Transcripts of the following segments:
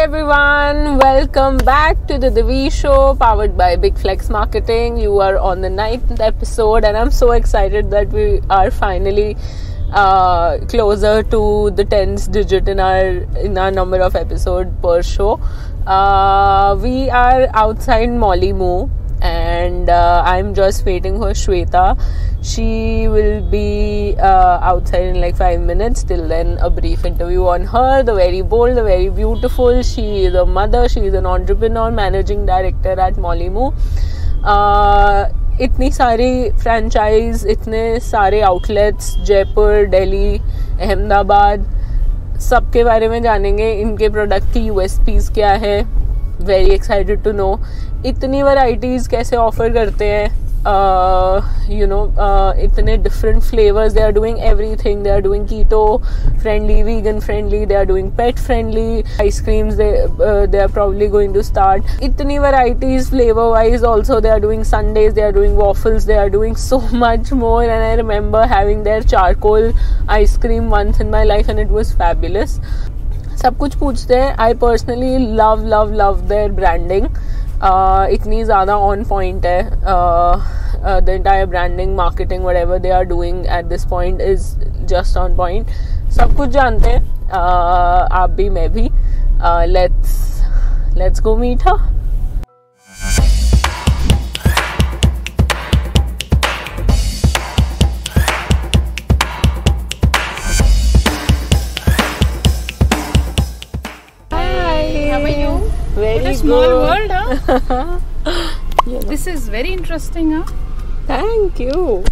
everyone, welcome back to the Divi Show powered by Big Flex Marketing. You are on the 9th episode and I'm so excited that we are finally closer to the 10th digit in our number of episodes per show. We are outside Molly Moo and I'm just waiting for Shweta. She will be outside in like 5 minutes. Till then, a brief interview on her, the very bold, the very beautiful. She is a mother, she is an entrepreneur, managing director at Molly Moo. इतनी सारी franchise, इतने सारे outlets, Jaipur, Delhi, Ahmedabad, सब के बारे में जानेंगे. इनके प्रोडक्ट की यूएसपीज क्या है, वेरी एक्साइटेड टू नो. इतनी वैरायटीज़ कैसे ऑफर करते हैं, इतने different flavours. They are doing everything. They are doing keto friendly, vegan friendly, they are doing pet friendly ice creams. They are probably going to start इतनी varieties flavour wise. Also they are doing sundaes, they are doing waffles, they are doing so much more. And I remember having their charcoal ice cream once in my life and it was fabulous. सब कुछ पूछते हैं. I personally love their branding. इतनी ज़्यादा on point है. The entire branding, marketing, whatever they are doing at this point is just on point. सब कुछ जानते हैं, आप भी, मैं भी. Let's go meet her. What a small world, huh? This is very interesting, huh? Thank you.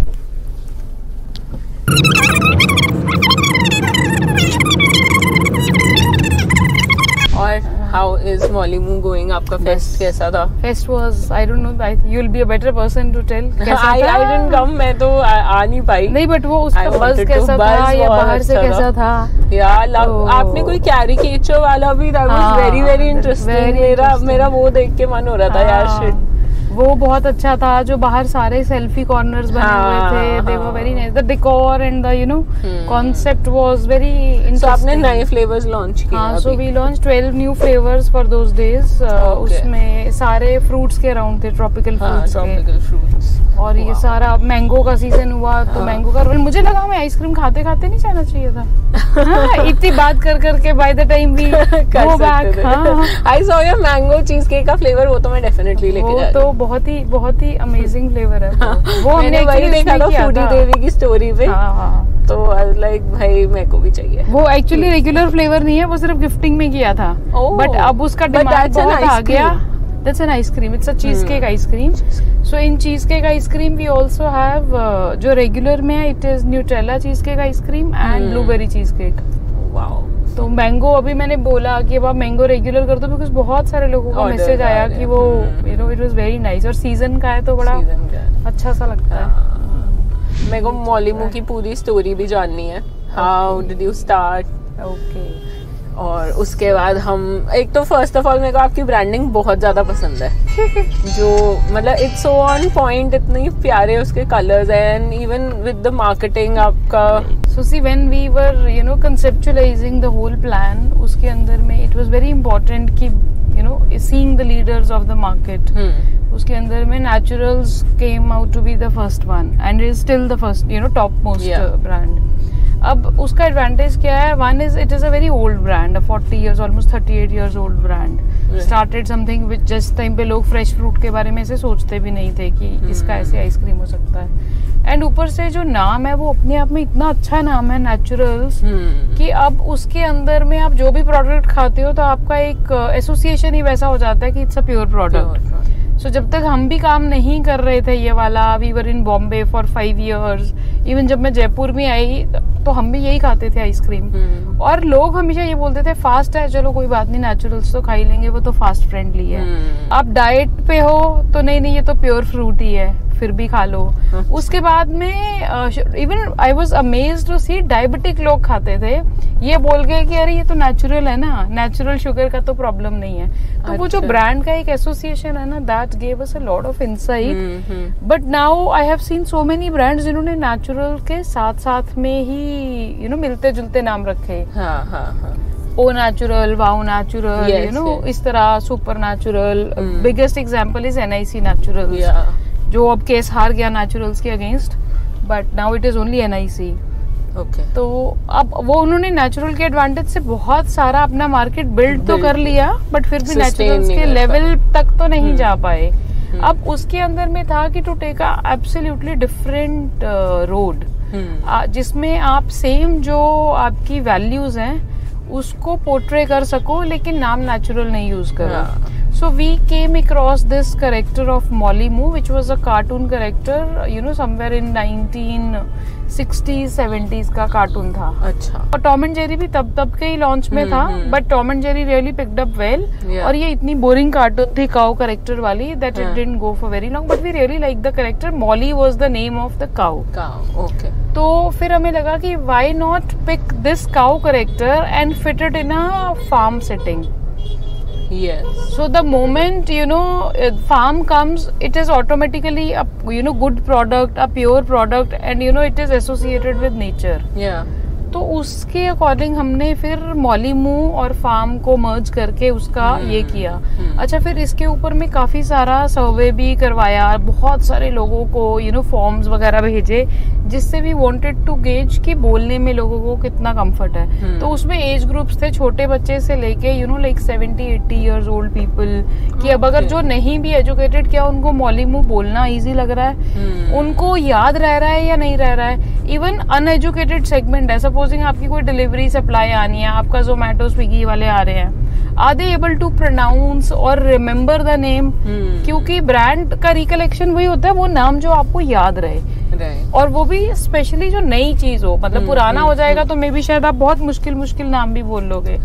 और how is Molly Moo going? आपका फेस्ट कैसा था? Fest was, I don't know, you'll be a better person to tell. I didn't come, मैं तो आ नहीं पाई. नहीं, but वो उसका बuzz कैसा था या बाहर से कैसा था? यार आपने कोई कैरिकेचर वाला भी, that was very very interesting. मेरा वो देख के मन हो रहा था यार. shit, वो बहुत अच्छा था. जो बाहर सारे सेल्फी कॉर्नर्स बने हुए थे, they were very nice. The decor and the concept was very interesting. So आपने नए फ्लेवर्स लॉन्च किए? हाँ, so we launched 12 new flavors for those days. उसमें सारे फ्रूट्स के अराउंड थे, ट्रॉपिकल फ्रूट्स. और ये सारा मैंगो का सीजन हुआ तो मैंगो का. मुझे लगा हमें आइसक्रीम खाते खाते नहीं जाना चाहिए था. इतनी बात कर by the time we go back. I saw your mango cheesecake का फ्लेवर. वो तो मैं डेफिनेटली लेके जा रही हूँ. बहुत ही अमेजिंग फ्लेवर है. वो मैंने वही देखा था फूडी देवी की स्टोरी पे. तो आई लाइक भाई मेरे को भी चाहिए. वो एक्चुअली रेगुलर फ्लेवर नहीं है, वो सिर्फ गिफ्टिंग में किया था. बट अब उसका डिमांड बहुत आ गया. That's an ice cream. It's a cheesecake ice cream. So in cheesecake ice cream we also have जो regular में है, it is Nutella cheesecake ice cream and blueberry cheesecake. Wow. तो मैंगो अभी मैंने बोला कि अब आप मैंगो रेगुलर कर दो, बिकॉज बहुत सारे लोगों का मैसेज आया कि वो इट वाज वेरी नाइस. और सीजन का है तो बड़ा अच्छा सा लगता है. मेरे को मॉली मू की पूरी स्टोरी भी जाननी है. How did you start? Okay. और उसके बाद हम एक तो फर्स्ट ऑफ ऑल मेरे को आपकी ब्रांडिंग बहुत ज्यादा पसंद है. जो मतलब इट्स सो ऑन पॉइंट, इतने प्यारे उसके colours and even with the marketing आपका. So see when we were conceptualising the whole plan, उसके अंदर में इट वाज वेरी इंपॉर्टेंट कि seeing the leaders of the market. उसके अंदर में Naturals came out to be the first one and is still the first top most brand. अब उसका advantage क्या है? One is it is a very old brand, 40 years, almost 38 years old brand. Started something which जिस time पे लोग fresh fruit के बारे में ऐसे सोचते भी नहीं थे कि इसका ऐसे आइसक्रीम हो सकता है. एंड ऊपर से जो नाम है वो अपने आप में इतना अच्छा नाम है, नेचुरल्स, कि अब उसके अंदर में आप जो भी प्रोडक्ट खाते हो तो आपका एक एसोसिएशन ही वैसा हो जाता है कि इट्स अ प्योर प्रोडक्ट. सो जब तक हम भी काम नहीं कर रहे थे ये वाला, we were in Bombay for 5 years. Even जब मैं जयपुर में आई तो हम भी यही खाते थे आइसक्रीम. और लोग हमेशा ये बोलते थे फास्ट है, चलो कोई बात नहीं, नेचुरल्स तो खा ही लेंगे, वो तो फास्ट फ्रेंडली है. आप डाइट पे हो तो नहीं ये तो प्योर फ्रूट ही है, फिर भी खा लो. उसके बाद में even I was amazed to see diabetic लोग खाते थे ये बोल के कि अरे ये तो नेचुरल है ना, नेचुरल शुगर का तो प्रॉब्लम नहीं है. तो वो जो ब्रांड का एक एसोसिएशन है ना, that gave us a lot of insight. But now I have seen so many brands जिन्होंने नेचुरल के साथ साथ में ही मिलते जुलते नाम रखे. O natural, wow natural, Yes, you know, yes. इस तरह super natural. Biggest example is NIC natural, जो अब केस हार गया नेचुरल्स के against, but now it is only NIC. Okay. तो अब वो उन्होंने नेचुरल के एडवांटेज से बहुत सारा अपना मार्केट बिल्ड तो कर लिया, बट फिर भी नेचुरल्स के लेवल तक तो नहीं जा पाए. अब उसके अंदर में था कि to take a absolutely different road, जिसमें आप सेम जो आपकी वैल्यूज हैं उसको पोर्ट्रे कर सको, लेकिन नाम नेचुरल नहीं यूज करो. So we came across this character of Molly Moo, which was a cartoon character, you know, somewhere in 1960s 70s का कार्टून था. अच्छा. और टॉम एंड जेरी भी तब के ही लॉन्च में था, but Tom and Jerry really picked up well. और ये इतनी बोरिंग कार्टून थी काउ कैरेक्टर वाली that it didn't go for very long, but we really liked the character. Molly was the name of the cow. Okay. तो फिर हमें लगा कि why not pick this cow character and fit it in a farm setting. Yes. So the moment, you know, farm comes, it is automatically a, you know, good product, a pure product, and you know it is associated with nature. Yeah. तो उसके according हमने फिर Molly मू और farm को मर्ज करके उसका ये किया. अच्छा, फिर इसके ऊपर में काफी सारा सर्वे भी करवाया, बहुत सारे लोगों को यू नो फॉर्म्स वगैरह भेजे, जिससे भी वांटेड टू गेज कि बोलने में लोगों को कितना कंफर्ट है. तो उसमें एज ग्रुप्स थे छोटे बच्चे से लेके you know like 70-80 years old people, कि अब अगर जो नहीं भी एजुकेटेड, क्या उनको मॉली मू बोलना इजी लग रहा है, उनको याद रह रहा है या नहीं रह रहा है. इवन अनएजुकेटेड सेगमेंट है, सपोजिंग आपकी कोई डिलीवरी सप्लाई आनी है, आपका जोमेटो स्विगी वाले आ रहे हैं, are they able to pronounce और रिमेम्बर द नेम? क्योंकि ब्रांड का रिकलेक्शन वही होता है, वो नाम जो आपको याद रहे. और वो भी स्पेशली जो नई चीज हो, मतलब पुराना हो जाएगा तो मे बी शायद आप बहुत मुश्किल नाम भी बोल लोगे.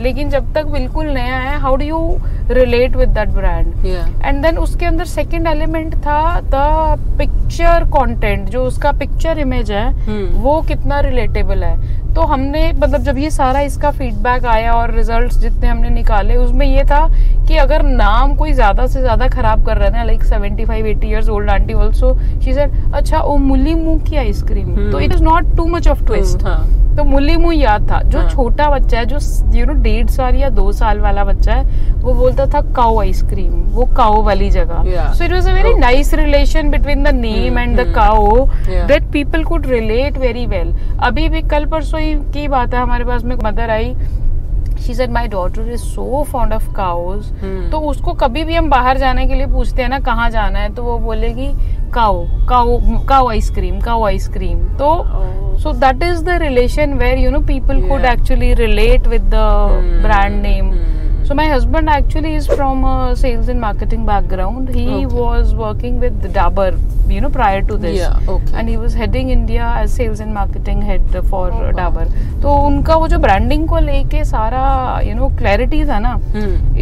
लेकिन जब तक बिल्कुल नया है, how do you relate with that brand? And then उसके अंदर सेकंड एलिमेंट था द पिक्चर कंटेंट, जो उसका पिक्चर इमेज है वो कितना रिलेटेबल है. तो हमने मतलब जब ये सारा इसका फीडबैक आया और रिजल्ट्स जितने हमने निकाले, उसमें ये था कि अगर नाम कोई ज्यादा से ज्यादा खराब कर रहा है, like 75-80 years old aunty also, she said अच्छा ओ मुली मुंह की आइसक्रीम, तो it is not too much of twist. तो मुली मुंह याद था. जो छोटा बच्चा है, जो यू नो 1.5 साल या 2 साल वाला बच्चा है, वो बोलता था काऊ आइसक्रीम, वो काऊ वाली जगह. So it was a very nice relation between the name and the cow that people could relate very well. अभी भी कल परसों की बात है, हमारे पास में mother I, she said my daughter is so fond of cows. तो उसको कभी भी हम बाहर जाने के लिए पूछते हैं ना कहाँ जाना है, तो वो बोलेगी काऊ आइसक्रीम, काऊ आइसक्रीम. तो so that is the relation where you know people could actually relate with the brand name. So my husband actually is from a sales and marketing background. He was working with Dabur, you know, prior to this. And he was heading India as sales and marketing head for Dabur. तो उनका वो जो branding को लेके सारा you know clarity था ना,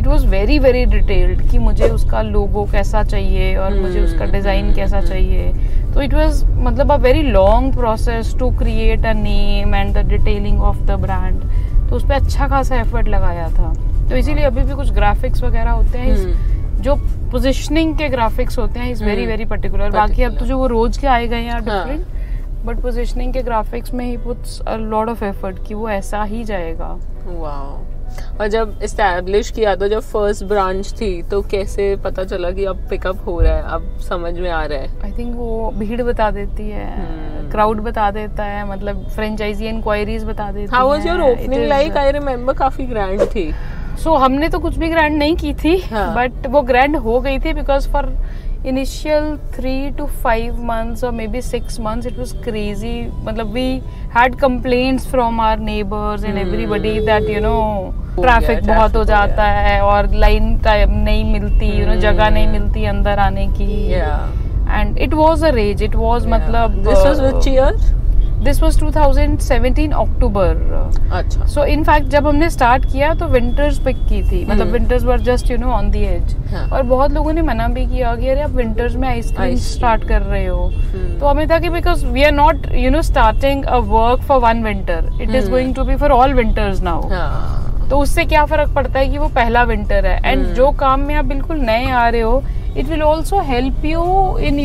it was very very detailed कि मुझे उसका लोगो कैसा चाहिए और मुझे उसका डिजाइन कैसा चाहिए. तो it was मतलब a very long process to create a name and the detailing of the brand. तो उस पर अच्छा खासा एफर्ट लगाया था. तो इसीलिए अभी भी कुछ ग्राफिक्स वगैरह होते हैं, जो पोजिशनिंग के ग्राफिक्स होते हैं, इज वेरी वेरी पर्टिकुलर. बाकी अब तो जो वो रोज के आए गए हैं डिफरेंट, बट पोजिशनिंग के ग्राफिक्स में he puts a lot of effort कि वो ऐसा ही जाएगा. वाओ. और जब एस्टैब्लिश किया, तो जब फर्स्ट ब्रांच थी, तो कैसे पता चला कि अब पिकअप हो रहा है, अब समझ में आ रहा है? आई थिंक वो भीड़ बता देती है, क्राउड बता देता है, मतलब फ्रेंचाइजी इंक्वायरीज बता देती है. How was your opening like? I remember काफी ग्रैंड थी. सो हमने तो कुछ भी ग्रैंड नहीं की थी, बट वो ग्रैंड हो गई थी because for initial 3 to 5 months or maybe 6 months it was crazy. मतलब we had complaints from our neighbors and everybody that you know traffic बहुत हो जाता है और लाइन नहीं मिलती, you know जगह नहीं मिलती अंदर आने की. And it was a rage. It was मतलब this was which year? This was 2017 October. अच्छा. So in fact जब हमने स्टार्ट किया तो विंटर्स पिक की थी, मतलब winters were just you know on the edge. और बहुत लोगों ने मना भी किया कि अरे आप विंटर्स में आइसक्रीम स्टार्ट कर रहे हो. तो हमें था कि because we are not you know starting a work for one winter, it is going to be for all winters now. तो उससे क्या फर्क पड़ता है कि वो पहला विंटर है. एंड जो काम में आप बिल्कुल नए आ रहे हो, it will also help you in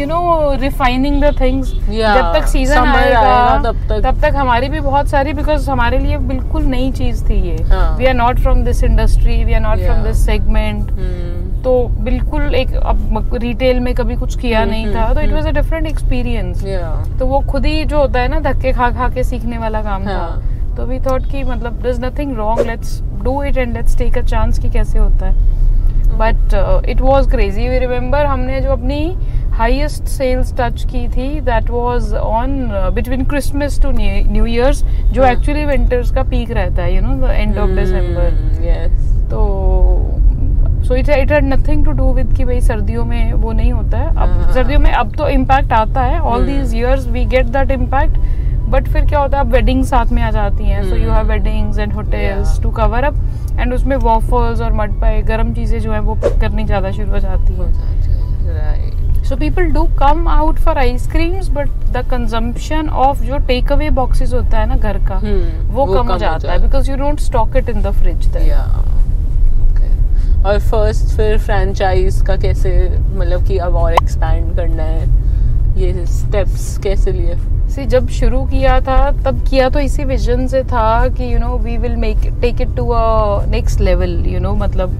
refining the things. जब तक सीजन आएगा तब तक हमारी भी बहुत सारी, बिकॉज हमारे लिए बिल्कुल नई चीज थी ये. We are not from this industry, we are not from this segment. तो बिल्कुल एक अब रिटेल में कभी कुछ किया नहीं था, तो it was a different experience. तो वो खुद ही जो होता है ना, धक्के खा खा के सीखने वाला काम था. तो वी थॉट कि मतलब there is nothing wrong, let's do it and let's take a chance कि कैसे होता है. But it was crazy. We remember हमने जो अपनी हाईएस्ट सेल्स टच की थी, that was on between Christmas to new years, जो एक्चुअली विंटर्स का पीक रहता है, द एंड ऑफ दिसंबर. तो it had nothing to do with कि भाई सर्दियों में वो नहीं होता है. अब सर्दियों में अब तो इम्पैक्ट आता है, all these years we get that impact. But फिर क्या होता है, अब वेडिंग साथ में आ जाती हैं, so you have weddings and hotels to cover up, and उसमें वॉफल्स और मड पाई, गर्म चीजें जो है वो पिक करनी ज्यादा शुरू हो जाती है. So people do come out for ice creams, but the consumption of जो टेक अवे बॉक्सेस होता है ना घर का, वो कम हो जाता है, because you don't stock it in the fridge. और फर्स्ट फिर फ्रेंचाइज का कैसे, मतलब कि अब और एक्सपैंड करना है, ये स्टेप्स कैसे लिए? जब शुरू किया था तब किया तो इसी विजन से था कि we will take it to a next level, मतलब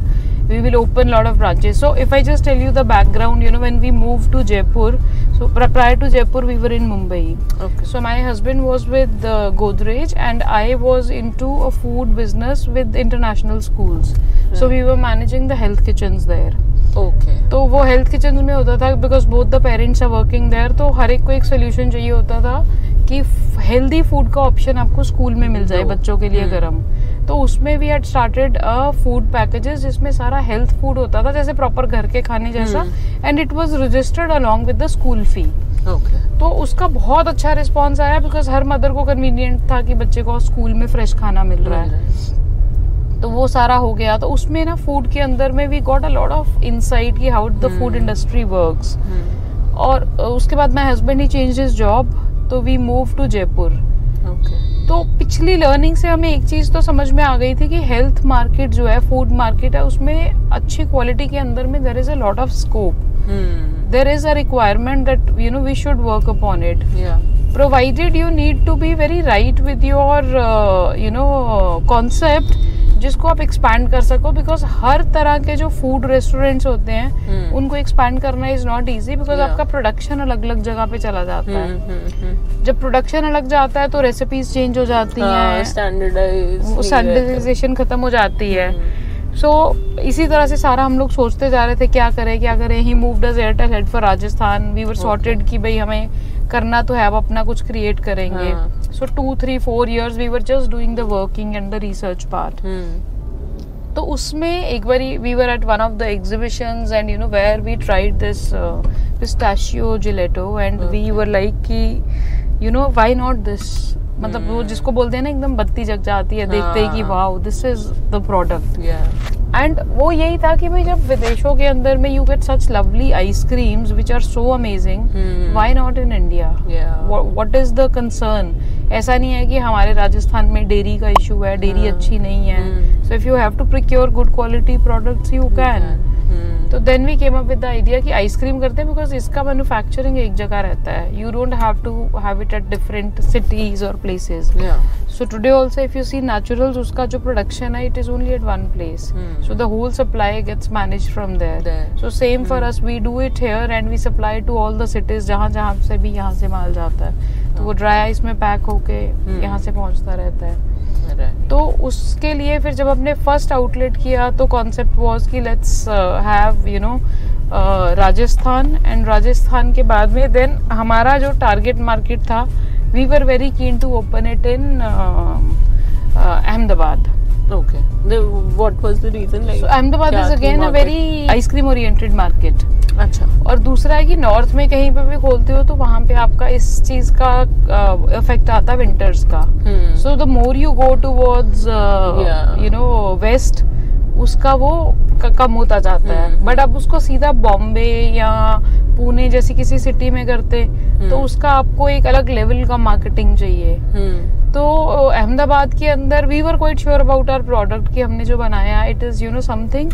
we will open lot of branches. So if I just tell you the background, when we moved to Jaipur, so prior to Jaipur we were in Mumbai. Okay. So my husband was with Godrej and I was into a food business with international schools. Right. So we were managing the health kitchens there. Okay. तो वो health kitchen में होता था, because both the parents are working there, तो हर एक को एक सोल्यूशन चाहिए होता था कि हेल्दी फूड का ऑप्शन आपको स्कूल में मिल जाए बच्चों के लिए गर्म. तो उसमें we had started a food packages जिसमें सारा हेल्थ फूड होता था, जैसे प्रॉपर घर के खाने जैसा, and it was registered along with the school fee. तो उसका बहुत अच्छा रिस्पॉन्स आया, बिकॉज हर मदर को कन्वीनियंट था कि बच्चे को स्कूल में फ्रेश खाना मिल रहा है. तो वो सारा हो गया. तो उसमें ना फूड के अंदर में we got a lot of insight कि how the food industry works. और उसके बाद my husband he change his job, तो वी मूव टू जयपुर. तो पिछली लर्निंग से हमें एक चीज तो समझ में आ गई थी कि हेल्थ मार्केट जो है, फूड मार्केट है, उसमें अच्छी क्वालिटी के अंदर में there is a lot of scope. There is a requirement that we should work upon it, provided you need to be very right with your concept, जिसको आप एक्सपैंड कर सको. बिकॉज हर तरह के जो फूड रेस्टोरेंट्स होते हैं उनको एक्सपैंड करना इज नॉट इजी, बिकॉज आपका प्रोडक्शन अलग अलग जगह पे चला जाता है. जब प्रोडक्शन अलग जाता है तो रेसिपीज चेंज हो जाती हैं, स्टैंडर्डाइजेशन खत्म हो जाती है. सो इसी तरह से सारा हम लोग सोचते जा रहे थे क्या करें. He moved us Airtel head for Rajasthan. We were sorted कि भाई हमें करना तो है, अब अपना कुछ क्रिएट करेंगे. So 2, 3, 4 years we were just doing the working and the research part. तो उसमें एक बारी we were at one of the exhibitions and where we tried this pistachio gelato and we were like कि why not this, मतलब वो जिसको बोलते हैं ना एकदम बत्ती जग जाती है देखते ही कि wow this is the product. And वो यही था कि भाई जब विदेशों के अंदर में you get such lovely ice creams which are so amazing, why not in India? What is the concern? ऐसा नहीं है कि हमारे राजस्थान में डेयरी का इशू है, डेयरी अच्छी नहीं है. So if you have to procure good quality products you can. तो then we came up with the idea कि आइसक्रीम करते हैं, बिकॉज इसका मैन्युफैक्चरिंग एक जगह रहता है. You don't have to have it at different cities और places. So today also if you see Naturals, उसका जो प्रोडक्शन है it is only at one place. So the whole supply gets managed from there. So same for us, we do it here and we supply to all the cities जहाँ जहाँ से भी यहाँ से माल जाता है. तो वो ड्राई आइस में पैक होके यहाँ से पहुँचता रहता है. तो उसके लिए फिर जब हमने फर्स्ट आउटलेट किया तो कॉन्सेप्ट वाज कि let's have Rajasthan, and Rajasthan के बाद में देन हमारा जो टारगेट मार्केट था, we were very keen to open it in Ahmedabad. Okay. What was the reason? Like, so Ahmedabad is again a very ice cream oriented market. अच्छा. और दूसरा है कि नॉर्थ में कहीं पे भी खोलते हो तो वहाँ पे आपका इस चीज का इफेक्ट आता है विंटर्स का. So the more you go towards waste, उसका वो कम होता जाता है. बट अब उसको सीधा बॉम्बे या पुणे जैसी किसी सिटी में करते तो उसका आपको एक अलग लेवल का मार्केटिंग चाहिए. तो अहमदाबाद के अंदर we were quite sure about our product कि हमने जो बनाया it is something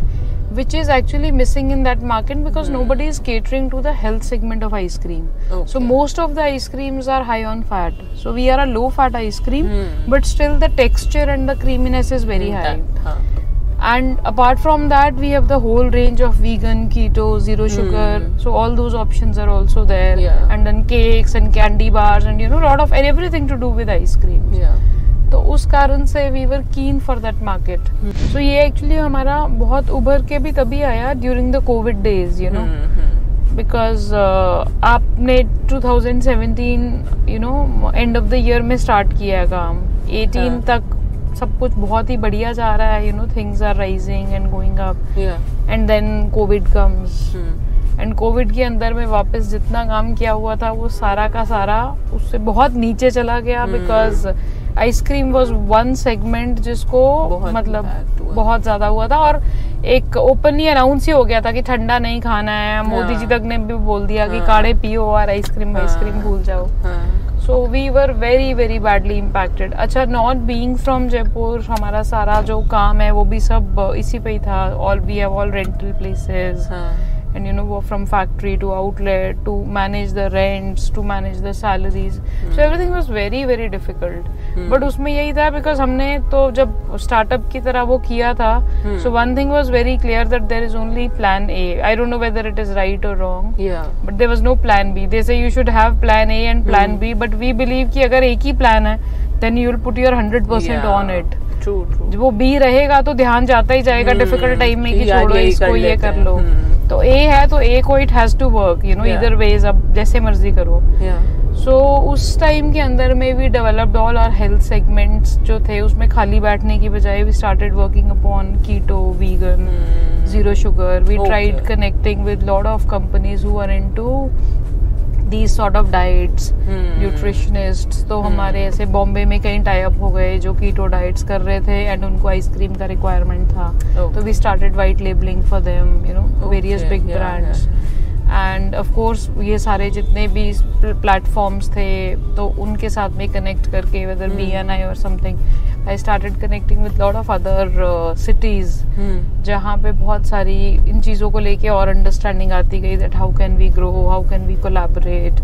which is actually missing in that market because nobody is catering to the health segment of ice cream. So most of the ice creams are high on fat. So we are a low fat ice cream, but still the texture and the creaminess is very high. And apart from that, we have the whole range of vegan, keto, zero sugar. So all those options are also there. And then cakes and candy bars and a lot of everything to do with ice cream. तो उस कारण से we were keen for that market. So ये actually हमारा बहुत उभर के भी तभी आया during the COVID days, because आपने 2017 end of the year में start किया काम. 18 तक सब कुछ बहुत ही बढ़िया जा रहा है, things are rising and going up. And then COVID comes. And Covid के अंदर में वापस जितना काम किया हुआ था वो सारा का सारा उससे बहुत नीचे चला गया because ice cream was one segment जिसको मतलब बहुत ज्यादा हुआ था और एक ओपनली अनाउंस ही हो गया था कि ठंडा नहीं खाना है. मोदी जी तक ने भी बोल दिया कि काढ़े पियो और आइसक्रीम भूल जाओ. So we were very very badly impacted. अच्छा, नॉट बीइंग फ्रॉम जयपुर, हमारा सारा जो काम है वो भी सब इसी पे ही था. All we have all rental places and from factory to outlet to manage the rents to manage the salaries. So everything was very very difficult. But उसमें यही था because हमने तो जब startup की तरह वो किया था. So one thing was very clear that there is only plan A. I don't know whether it is right or wrong. But there was no plan B. They say you should have plan A and plan B. But we believe कि अगर एक ही plan है then you will put your 100% on it. True. वो B रहेगा तो ध्यान जाता ही जाएगा डिफिकल्ट टाइम में कि छोड़ो इसको ये कर लो. तो A है तो A को it has to work either ways, अब जैसे मर्जी करो. सो उस टाइम के अंदर में we developed all our health segments जो थे उसमें खाली बैठने की बजाय we started working upon keto, vegan, zero sugar. We tried connecting with lot of companies who are into these sort of diets, nutritionists. तो हमारे ऐसे बॉम्बे में कई टाई अप हो गए जो कीटो डाइट्स कर रहे थे एंड उनको आइसक्रीम का रिक्वायरमेंट था. तो we started white labelling for them, various big brands. And of course ये सारे जितने भी प्लेटफॉर्म्स थे तो उनके साथ में कनेक्ट करके वेदर BNI और something, I started connecting with lot of other cities जहाँ पे बहुत सारी इन चीज़ों को लेके और अंडरस्टैंडिंग आती गई that how can we grow, how can we collaborate.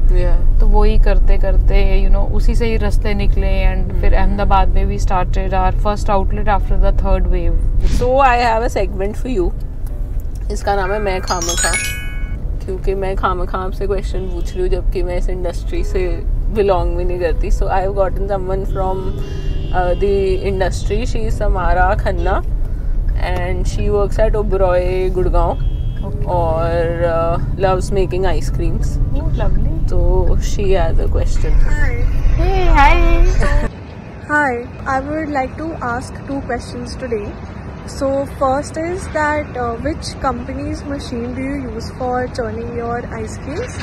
तो वही करते करते उसी से ही रास्ते निकले एंड फिर अहमदाबाद में we started our first outlet after the third wave. So I have a segment for you. इसका नाम है मैं खामखा, क्योंकि मैं खामखा आपसे क्वेश्चन पूछ रही हूँ जबकि मैं इस इंडस्ट्री से बिलोंग भी नहीं करती. So I have gotten someone from the industry. She is Samara Khanna and she works at Oberoi Gurgaon और loves making ice creams. Oh, lovely. So she has a question. Hi. Hey, hi. Hi, I would like to ask 2 questions today. So first is that which company's machine do you use for churning your ice creams?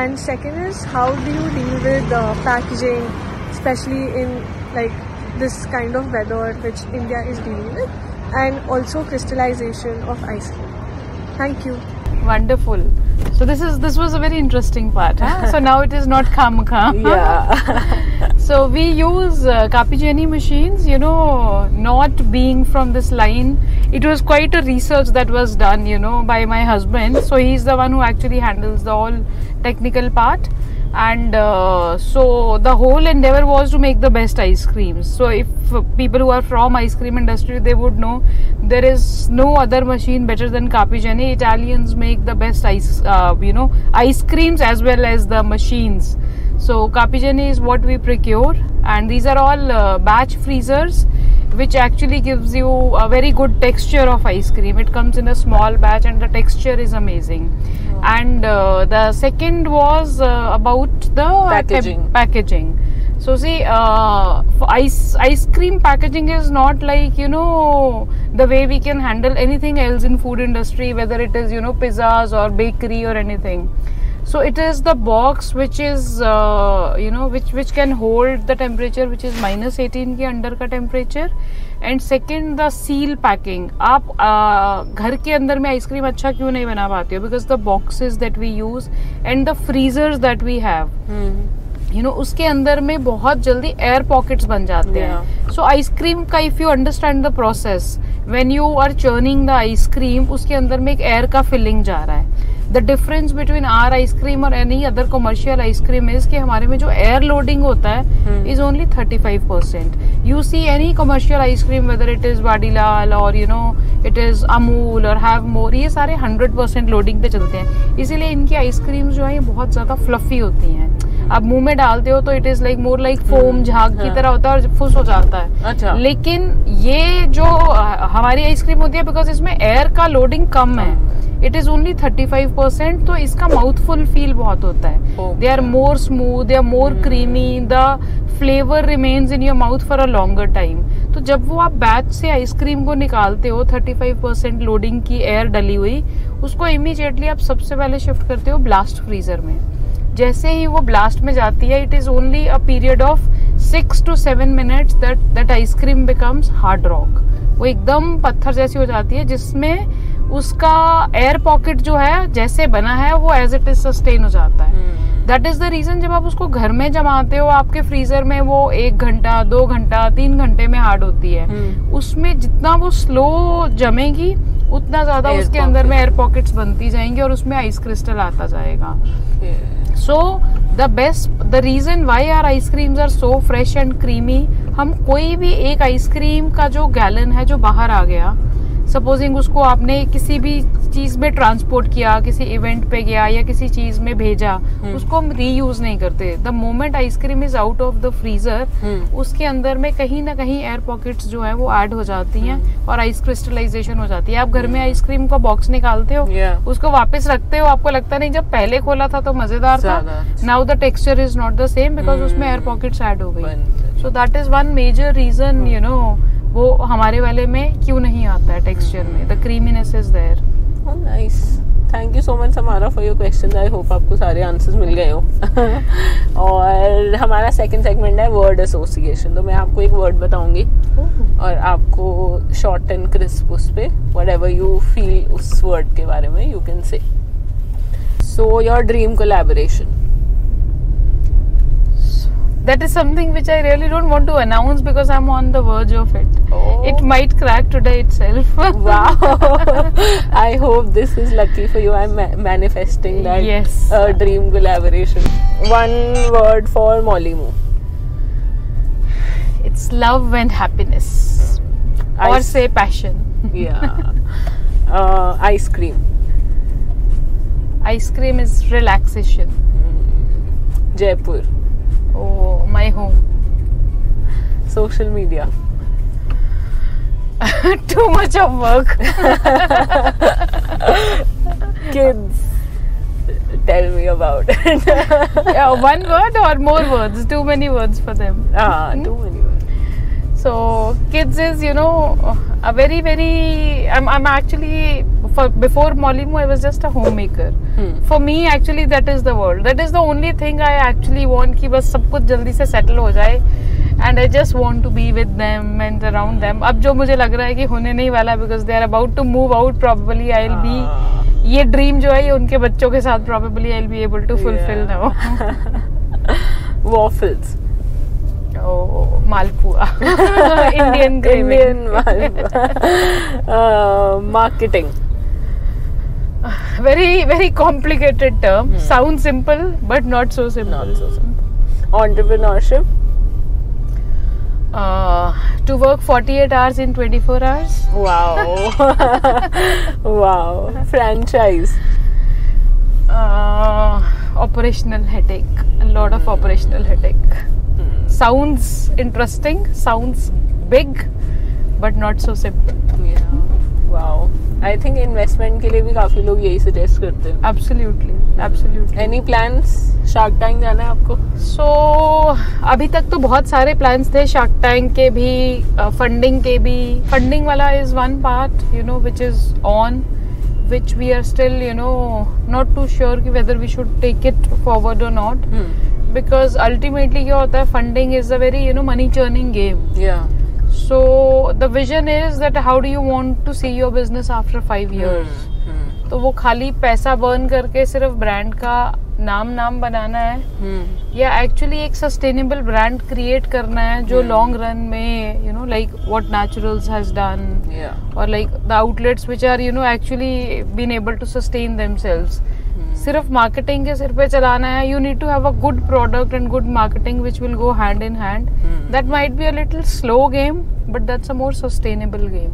And second is how do you deal with packaging, especially in like this kind of weather which India is dealing with, and also crystallization of ice cream. Thank you. Wonderful. So this was a very interesting part. Huh? So now it is not Khamkha. Yeah. So we use Capigeni machines. Not being from this line, it was quite a research that was done, by my husband. So he's the one who actually handles the whole technical part. And so the whole endeavor was to make the best ice creams. So if people who are from ice cream industry, they would know there is no other machine better than Capigeni. Italians make the best ice creams as well as the machines. So Capigeni is what we procure, and these are all batch freezers, which actually gives you a very good texture of ice cream. It comes in a small batch and the texture is amazing. And the second was about the packaging. So see, for ice cream packaging is not like the way we can handle anything else in food industry, whether it is pizzas or bakery or anything. So it is the box which is which can hold the temperature which is -18 के under का temperature. And second the seal packing. आप घर के अंदर में ice cream अच्छा क्यों नहीं बना पाते हो? Because the boxes that we use and the freezers that we have. उसके अंदर में बहुत जल्दी एयर पॉकेट्स बन जाते हैं. सो आइसक्रीम का if you understand the process, when you are churning the ice cream, उसके अंदर में एक एयर का फिलिंग जा रहा है. The difference between our ice cream और any other commercial ice cream is कि हमारे में जो एयर लोडिंग होता है is only 35%. You see any commercial ice cream whether it is Vadilal और इट इज अमूल और हैव मोर, ये सारे 100% लोडिंग पे चलते हैं. इसीलिए इनकी आइसक्रीम जो है ये बहुत ज्यादा फ्लफी होती हैं. आप मुंह में डालते हो तो it is like more like foam, झाग की तरह होता है और फुस हो जाता है. अच्छा. लेकिन ये जो हमारी आइसक्रीम होती है, बिकॉज इसमें एयर का लोडिंग कम है, इट इज ओनली 35%, तो इसका माउथफुल फील बहुत होता है. They are more smooth, they are more creamy, the flavour remains in your mouth for a longer time. तो जब वो आप बैच से आइसक्रीम को निकालते हो 35% लोडिंग की एयर डली हुई, उसको इमीडिएटली आप सबसे पहले शिफ्ट करते हो ब्लास्ट फ्रीजर में. जैसे ही वो ब्लास्ट में जाती है, it is only a period of 6 to 7 minutes that ice cream becomes hard rock. वो एकदम पत्थर जैसी हो जाती है, जिसमें उसका एयर पॉकेट जो है जैसे बना है वो एज इट इज सस्टेन हो जाता है. दैट इज द रीजन जब आप उसको घर में जमाते हो आपके फ्रीजर में, वो 1 घंटा 2 घंटा 3 घंटे में हार्ड होती है. उसमें जितना वो स्लो जमेगी उतना ज्यादा उसके अंदर में एयर पॉकेट्स बनती जाएंगी और उसमें आइस क्रिस्टल आता जाएगा. So the reason why are ice creams are so fresh and creamy, हम कोई भी एक आइसक्रीम का जो गैलन है जो बाहर आ गया, सपोजिंग उसको आपने किसी भी चीज में ट्रांसपोर्ट किया, किसी इवेंट पे गया या किसी चीज में भेजा, उसको हम रीयूज नहीं करते. The moment ice cream is out of the freezer, उसके अंदर में कहीं ना कहीं एयर पॉकेट्स जो है वो ऐड हो जाती हैं और आइस क्रिस्टलाइजेशन हो जाती है. आप घर में आइसक्रीम का बॉक्स निकालते हो, उसको वापस रखते हो, आपको लगता नहीं जब पहले खोला था तो मजेदार था, now the texture is not the same because उसमें एयर पॉकेट्स ऐड हो गई. So that is one major reason वो हमारे वाले में क्यों नहीं आता है टेक्सचर में. The creaminess is there. Nice, thank you so much Samara for your questions. I hope आपको सारे आंसर्स मिल गए हो. और हमारा सेकंड सेगमेंट है वर्ड एसोसिएशन. तो मैं आपको एक वर्ड बताऊंगी और आपको शॉर्ट एंड क्रिस्प उस पे व्हाटएवर यू फील उस वर्ड के बारे में you can say. So your dream collaboration. That is something which I really don't want to announce because I'm on the verge of it. Oh. It might crack today itself. Wow. I hope this is lucky for you. I'm manifesting that. Yes. Dream collaboration. One word for Mollymoo. It's love and happiness. Or say passion. Yeah. Ice cream. Ice cream is relaxation. Jaipur. Oh, my home. Social media. Too much of work. Kids. Tell me about it. Yeah, one word or more words? Too many words for them. Too many words. So kids is a very I'm actually before Mollymoo I was just a homemaker. For me actually that is the world. That is the only thing I actually want कि बस सब कुछ जल्दी से settle हो जाए and I just want to be with them and around them. अब जो मुझे लग रहा है कि होने नहीं वाला because they are about to move out, probably I'll be ये dream जो है ये उनके बच्चों के साथ probably I'll be able to fulfill now. Waffles. Oh, malpua. Indian malpua. Marketing. Very complicated term. Sounds simple but not so simple. Entrepreneurship. To work 48 hours in 24 hours. Wow. Wow. Franchise. Operational headache. A lot of operational headache. Sounds interesting, sounds big, but not so simple. Yeah. Wow. I think investment के लिए भी काफी लोग यही suggest करते हैं. Absolutely. Any plans? Shark Tank जाना है आपको? So अभी तक तो बहुत सारे plans थे Shark Tank के भी, funding के भी. Funding वाला is one part, which is on, which we are still, not too sure कि whether we should take it forward or not. Because ultimately क्या होता है, funding is a very money churning game. Yeah. So the vision is that how do you want to see your business after 5 years? तो वो खाली पैसा burn करके सिर्फ brand का नाम बनाना है या एक्चुअली एक सस्टेनेबल ब्रांड क्रिएट करना है जो लॉन्ग रन में you know like what Naturals has done और like the outlets which are you know actually been able to sustain themselves. सिर्फ मार्केटिंग के सिर पे चलाना है. You need to have a good product and good marketing which will go hand in hand. That might be a little slow game but that's a more sustainable game.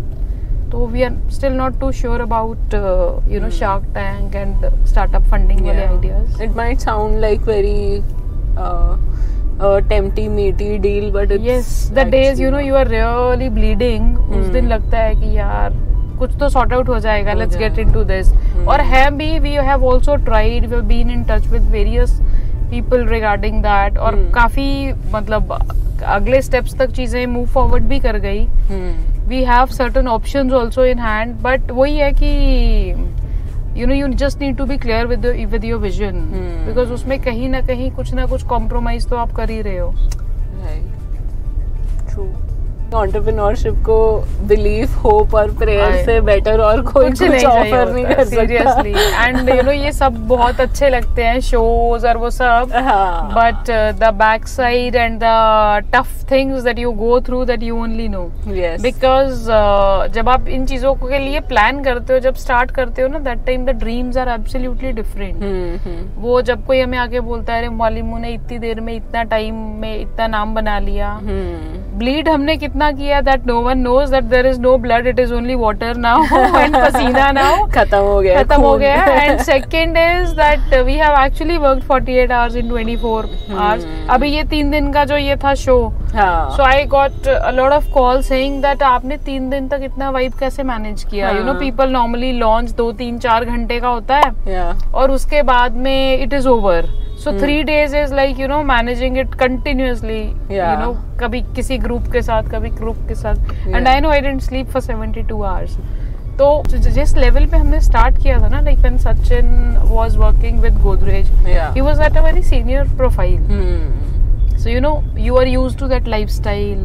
तो we are still not to sure about you know shark tank and startup funding वाले ideas. It might sound like very tempty meaty deal but it's yes the days you know you are really bleeding उस दिन लगता है कि यार कुछ तो sort out हो जाएगा. Let's get into this. और है भी we have also tried, we have been in touch with various people regarding that और काफी मतलब अगले स्टेप्स तक चीजें मूव फॉरवर्ड भी कर गई. We have certain options also in hand but वही है कि you know you just need to be clear with your vision because उसमें कहीं ना कहीं कुछ ना कुछ कॉम्प्रोमाइज तो आप कर ही रहे हो. ट्रू. एंटरप्रेन्योरशिप को बिलीफ, होप और प्रेयर से बेटर और कोई कुछ ऑफर नहीं कर सकता. सीरियसली. एंड यू नो ये सब बहुत अच्छे लगते हैं शोज और वो सब but the back side and the tough things that you go through that you only know. Because जब आप इन चीजों के लिए प्लान करते हो, जब स्टार्ट करते हो ना, that time the dreams are absolutely different. वो जब कोई हमें आके बोलता है अरे मालिमू ने इतनी देर में इतना टाइम में इतना नाम बना लिया. ब्लीड हमने कितना किया that no one knows that there is no blood, it is only water now and पसीना नाउ. खत्म हो गया. And second is that we have actually worked 48 hours in 24 hours. अभी ये 3 दिन का जो ये था show, so I got a lot of call saying that आपने 3 दिन तक इतना वाइब कैसे मैनेज किया. You know people normally launch 2-3-4 घंटे का होता है और उसके बाद में it is over. So 3 days is like you know managing it continuously. You know कभी किसी ग्रुप के साथ कभी ग्रुप के साथ. And I know I didn't sleep for 72 hours. तो जिस लेवल पे हमने स्टार्ट किया था ना, like when Sachin was working with Godrej, he was at a very senior profile. So you know you are used to that lifestyle.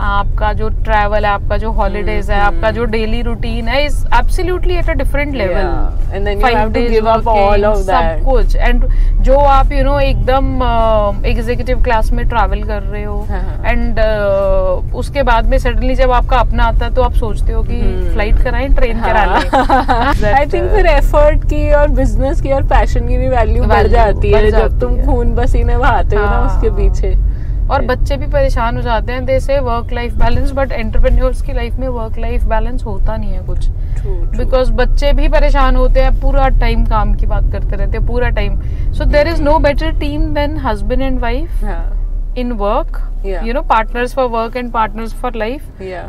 आपका जो travel है, आपका जो हॉलीडेज है, आपका जो डेली रूटीन है is absolutely at a different level. And then you have to give up all of that. सब कुछ. And जो आप you know एकदम एग्जीक्यूटिव क्लास में ट्रैवल कर रहे हो एंड उसके बाद में सडनली जब आपका अपना आता है तो आप सोचते हो कि फ्लाइट कराएं, ट्रेन करा लें. आई थिंक फिर एफर्ट की और बिजनेस की और पैशन की भी वैल्यू बढ़ जाती है जब तुम खून पसीने बहाते हो ना उसके पीछे. और बच्चे भी परेशान हो जाते हैं. दे से work life balance but entrepreneurs की लाइफ में वर्क लाइफ बैलेंस होता नहीं है कुछ. बिकॉज बच्चे भी परेशान होते हैं, पूरा टाइम काम की बात करते रहते हैं पूरा time. So there is no better team than husband and wife in work. You know partners for work and partners for life.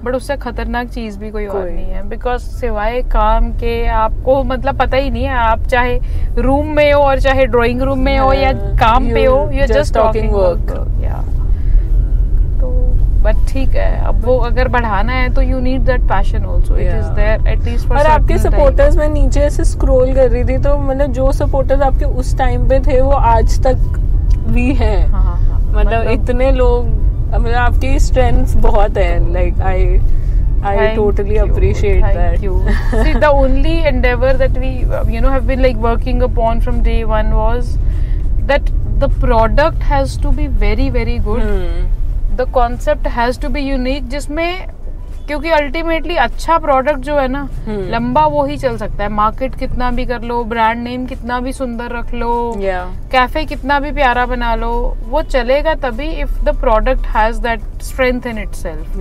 But उससे खतरनाक चीज भी कोई और नहीं है. बिकॉज सिवाय काम के आपको मतलब पता ही नहीं है. आप चाहे रूम में हो और चाहे ड्राइंग रूम में हो या काम पे हो, you are just talking work. तो बट ठीक है, अब वो अगर बढ़ाना है तो you need that passion also. It is there at least for. और आपके सपोर्टर्स में नीचे से स्क्रॉल कर रही थी तो मतलब जो सपोर्टर्स आपके उस टाइम पे थे वो आज तक भी हैं. मतलब इतने लोग, मतलब आपकी स्ट्रेंथ बहुत है. Like I totally appreciate that. Thank you. See, the only endeavor that we you know have been like working upon from day one was that the product has to be very very good. The concept has to be unique, जिसमें क्योंकि ultimately अच्छा product जो है ना लंबा वो ही चल सकता है. मार्केट कितना भी कर लो, ब्रांड नेम कितना भी सुंदर रख लो, कैफे कितना भी प्यारा बना लो, वो चलेगा तभी if the product has that strength in itself.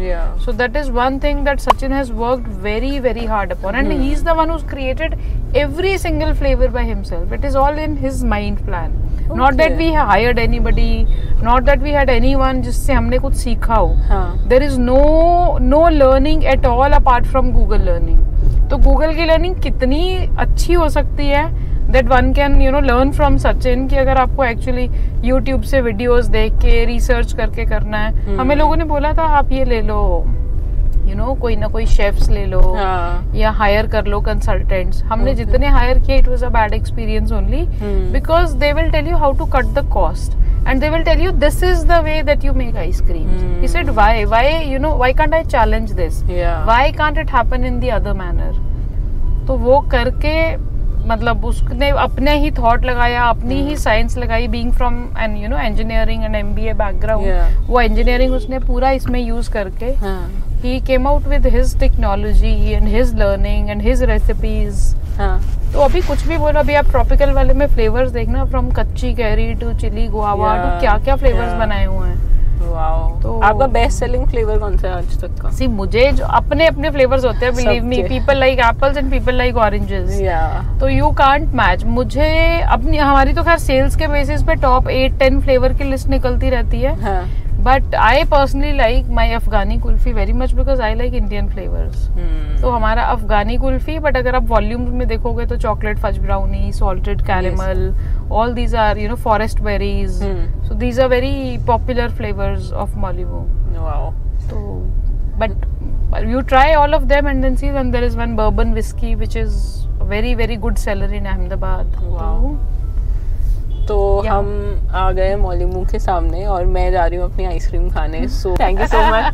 So that is one thing that Sachin has worked very very hard upon, and he is the one who's created every single flavor by himself. It is all in his mind plan. Not that we hired anybody, not that we had anyone जिससे हमने कुछ सीखा हो. There is no learning at all apart from Google learning. तो Google की learning कितनी अच्छी हो सकती है that one can you know learn from Sachin, कि अगर आपको actually YouTube से वीडियोस देख के रिसर्च करके करना है. हमें लोगों ने बोला था आप ये ले लो, you know कोई ना कोई शेफ्स ले लो या हायर कर लो कंसल्टेंट्स. हमने जितने हायर किए it was a bad experience only because they will tell you how to cut the cost and they will tell you this is the way that you make ice creams. He said why you know why can't I challenge this? Why can't it happen in the other manner? तो वो करके मतलब उसने अपने ही thought लगाया, अपनी ही science लगाई, being from and you know engineering and MBA background, वो इंजीनियरिंग उसने पूरा इसमें यूज करके ही came out with his technology and his learning and his recipes. तो अभी कुछ भी बोलो, अभी आप ट्रॉपिकल वाले में फ्लेवर्स देखना, फ्रॉम कच्ची कैरी टू चिली गुआवा टू क्या क्या फ्लेवर्स बनाए हुए हैं। तो आपका बेस्ट सेलिंग फ्लेवर कौन सा है आज तक का? सी मुझे जो अपने अपने फ्लेवर्स होते हैं, believe me, people like apples and people like oranges, तो यू कांट मैच। मुझे अपनी, हमारी तो खैर सेल्स के बेसिस पे टॉप 8-10 फ्लेवर की लिस्ट निकलती रहती है, but I personally like my Afghani kulfi very much because I like Indian flavours. तो हमारा अफगानी कुल्फी, बट अगर आप वॉल्यूम में देखोगे तो chocolate fudge brownie, salted caramel, all these are, you know, forest berries. So these are very popular flavors of Malibu. Wow. So, but you try all of them and then see, when there is one bourbon whiskey which is a very very good seller in Ahmedabad. Wow. तो हम आ गए मॉलिमू के सामने और मैं जा रही हूँ अपनी आइसक्रीम खाने। So thank you so much.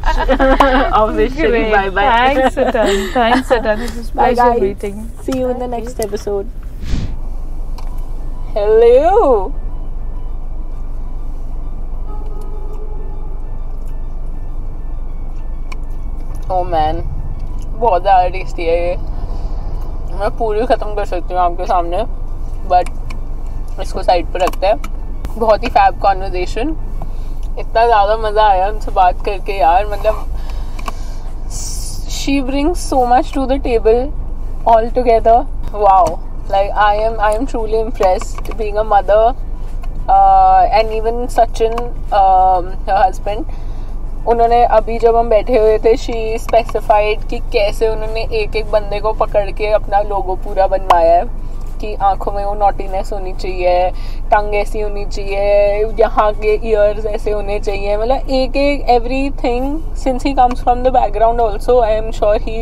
Obviously, bye bye. Thanks Satan. Thanks Satan. It was pleasure meeting. See you in the next episode. Hello. Oh man, बहुत ज़्यादा टेस्टी है ये। मैं पूरी ख़त्म कर सकती हूँ आपके सामने, बट इसको साइड पर रखते हैं। बहुत ही फैब कॉन्वर्जेशन, इतना ज़्यादा मज़ा आया उनसे बात करके यार। मतलब she brings so much to the table all together. Wow. Like I am truly impressed being a mother, and even Sachin, her husband, उन्होंने अभी जब हम बैठे हुए थे, she specified कि कैसे उन्होंने एक एक बंदे को पकड़ के अपना लोगो पूरा बनवाया है, कि आंखों में वो नॉटीनेस होनी चाहिए, टंग ऐसी होनी चाहिए, यहाँ के ईयर्स ऐसे होने चाहिए, मतलब एक एक everything. Since he comes from the background also, I am sure he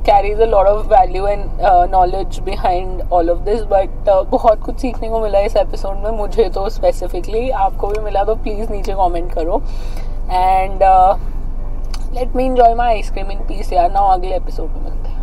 carries a lot of value and knowledge behind all of this. But बहुत कुछ सीखने को मिला इस एपिसोड में, मुझे तो स्पेसिफिकली। आपको भी मिला तो प्लीज़ नीचे कमेंट करो, and let me enjoy my ice cream in peace यार। ना अगले एपिसोड में मिलते हैं।